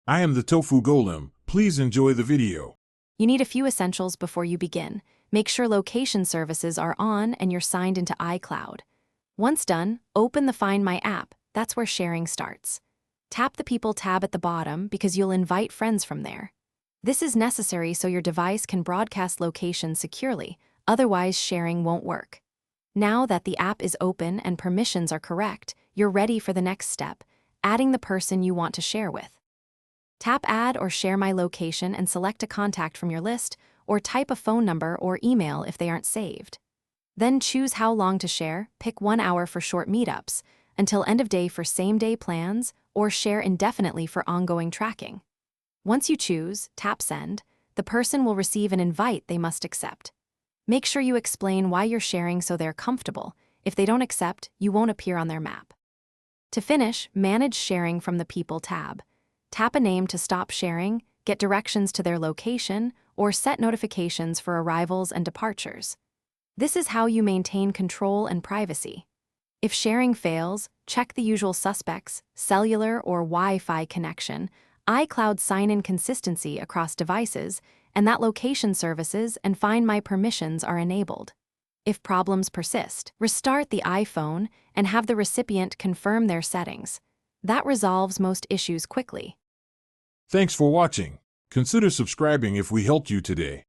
I am the Tofu Golem. Please enjoy the video. You need a few essentials before you begin. Make sure location services are on and you're signed into iCloud. Once done, open the Find My app. That's where sharing starts. Tap the People tab at the bottom because you'll invite friends from there. This is necessary so your device can broadcast location securely, otherwise sharing won't work. Now that the app is open and permissions are correct, you're ready for the next step, adding the person you want to share with. Tap Add or Share My Location and select a contact from your list, or type a phone number or email if they aren't saved. Then choose how long to share, pick 1 hour for short meetups, until end of day for same-day plans, or share indefinitely for ongoing tracking. Once you choose, tap Send. The person will receive an invite they must accept. Make sure you explain why you're sharing so they're comfortable. If they don't accept, you won't appear on their map. To finish, manage sharing from the People tab. Tap a name to stop sharing, get directions to their location, or set notifications for arrivals and departures. This is how you maintain control and privacy. If sharing fails, check the usual suspects, cellular or Wi-Fi connection, iCloud sign-in consistency across devices, and that location services and Find My permissions are enabled. If problems persist, restart the iPhone and have the recipient confirm their settings. That resolves most issues quickly. Thanks for watching. Consider subscribing if we helped you today.